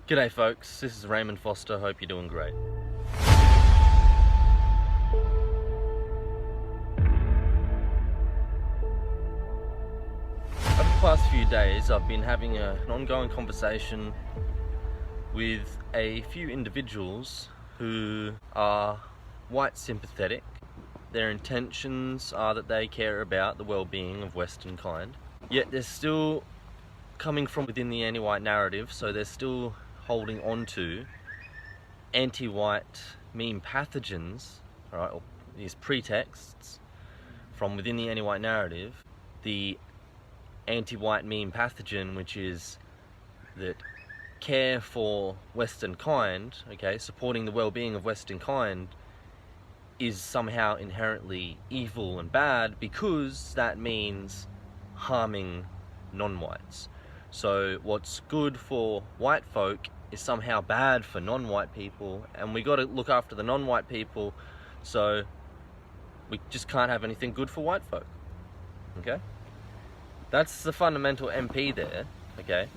G'day folks, this is Raymond Foster, hope you're doing great. Over the past few days I've been having an ongoing conversation with a few individuals who are white sympathetic. Their intentions are that they care about the well-being of Western kind, yet they're still coming from within the anti-white narrative, so they're still holding on to anti-white meme pathogens, alright, or these pretexts from within the anti-white narrative. The anti-white meme pathogen, which is that care for Western kind, okay, supporting the well-being of Western kind, is somehow inherently evil and bad because that means harming non-whites. So what's good for white folk is somehow bad for non-white people, and we got to look after the non-white people, so we just can't have anything good for white folk. Okay? That's the fundamental MP there, okay?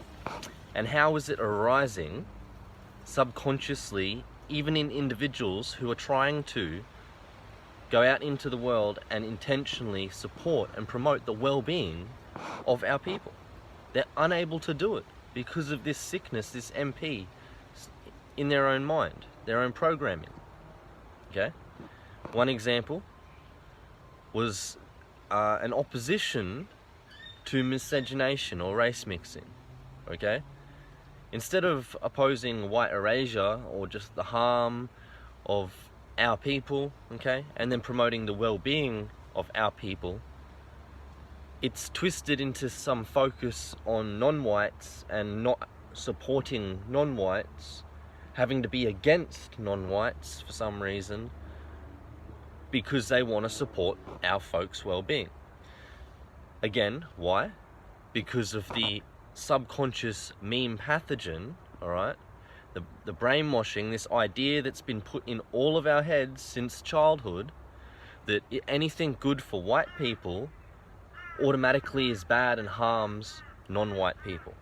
And how is it arising subconsciously, even in individuals who are trying to go out into the world and intentionally support and promote the well-being of our people? They're unable to do it because of this sickness, this MP, in their own mind, their own programming. Okay? One example was an opposition to miscegenation or race mixing. Okay? Instead of opposing white erasure or just the harm of our people, okay, and then promoting the well-being of our people, it's twisted into some focus on non-whites and not supporting non-whites, having to be against non-whites for some reason because they want to support our folks' well-being. Again, why? Because of the subconscious meme pathogen, alright? The brainwashing, this idea that's been put in all of our heads since childhood that anything good for white people automatically is bad and harms non-white people.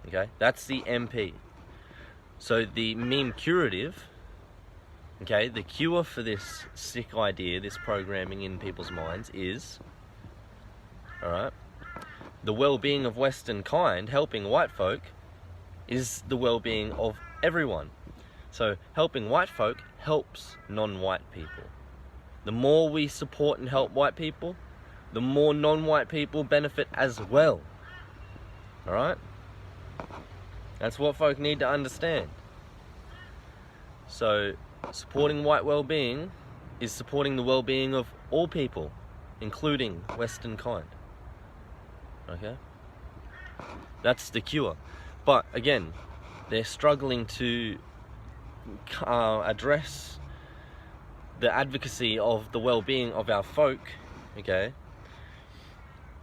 Okay, that's the MP. So the meme curative, okay, the cure for this sick idea, this programming in people's minds is, alright, the well-being of Western kind, helping white folk, is the well-being of everyone. So helping white folk helps non-white people. The more we support and help white people, the more non-white people benefit as well. Alright? That's what folk need to understand. So, supporting white well-being is supporting the well-being of all people, including Western kind. Okay? That's the cure. But again, they're struggling to address the advocacy of the well-being of our folk, okay?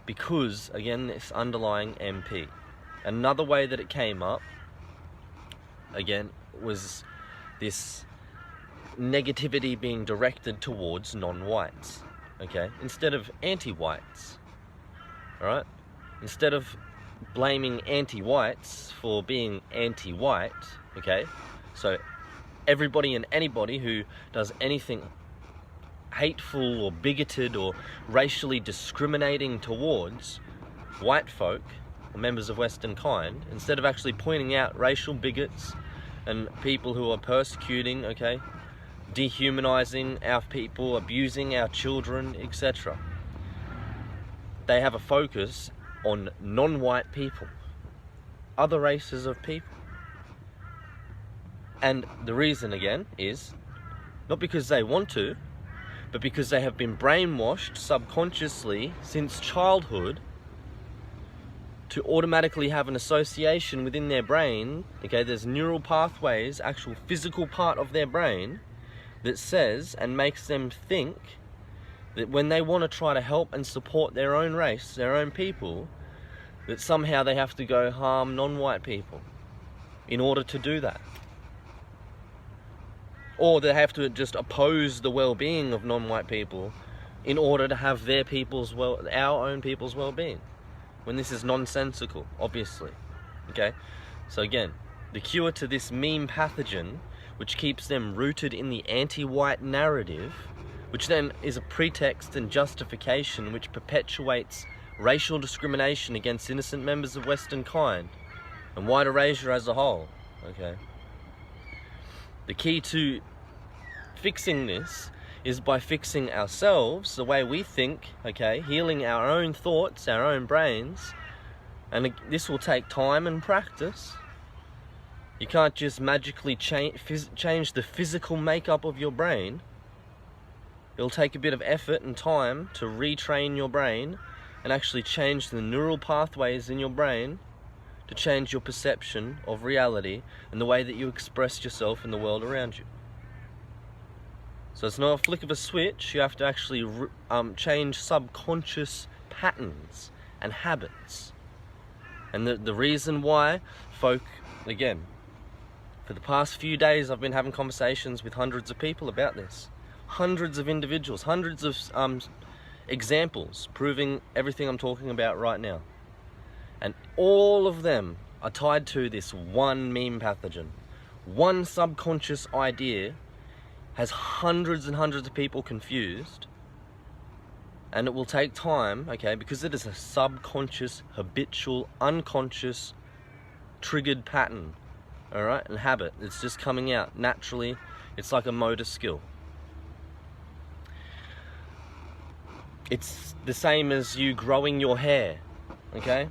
Because, again, this underlying MP. Another way that it came up, again, was this negativity being directed towards non-whites, okay? Instead of anti-whites, alright? Instead of blaming anti-whites for being anti-white, okay? So, everybody and anybody who does anything hateful or bigoted or racially discriminating towards white folk or members of Western kind, instead of actually pointing out racial bigots and people who are persecuting, okay, dehumanizing our people, abusing our children, etc., they have a focus on non-white people, other races of people. And the reason, again, is not because they want to, but because they have been brainwashed subconsciously since childhood to automatically have an association within their brain, okay, there's neural pathways, actual physical part of their brain that says and makes them think that when they want to try to help and support their own race, their own people, that somehow they have to go harm non-white people in order to do that. Or they have to just oppose the well-being of non-white people in order to have their people's our own people's well-being, when this is nonsensical, obviously. Okay, so again, the cure to this meme pathogen, which keeps them rooted in the anti-white narrative, which then is a pretext and justification which perpetuates racial discrimination against innocent members of Western kind and white erasure as a whole. Okay. The key to fixing this is by fixing ourselves, the way we think, okay, healing our own thoughts, our own brains, and this will take time and practice. You can't just magically change the physical makeup of your brain. It'll take a bit of effort and time to retrain your brain and actually change the neural pathways in your brain to change your perception of reality and the way that you express yourself in the world around you. So it's not a flick of a switch. You have to actually change subconscious patterns and habits. And the reason why again, for the past few days I've been having conversations with hundreds of people about this. Hundreds of individuals, hundreds of examples proving everything I'm talking about right now. And all of them are tied to this one meme pathogen. One subconscious idea has hundreds and hundreds of people confused, and it will take time, okay, because it is a subconscious, habitual, unconscious, triggered pattern, all right, and habit. It's just coming out naturally. It's like a motor skill. It's the same as you growing your hair, okay?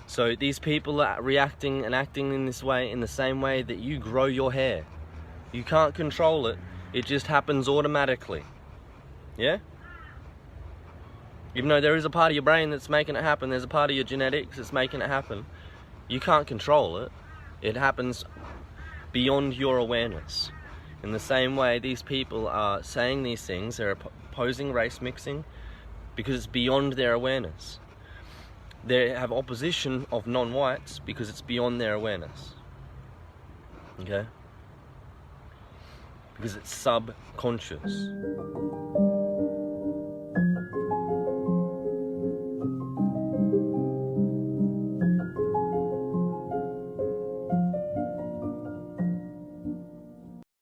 So these people are reacting and acting in this way, in the same way that you grow your hair. You can't control it. It just happens automatically. Yeah? Even though there is a part of your brain that's making it happen, there's a part of your genetics that's making it happen, you can't control it. It happens beyond your awareness. In the same way, these people are saying these things, they're opposing race mixing because it's beyond their awareness. They have opposition of non-whites because it's beyond their awareness. Okay? Because it's subconscious.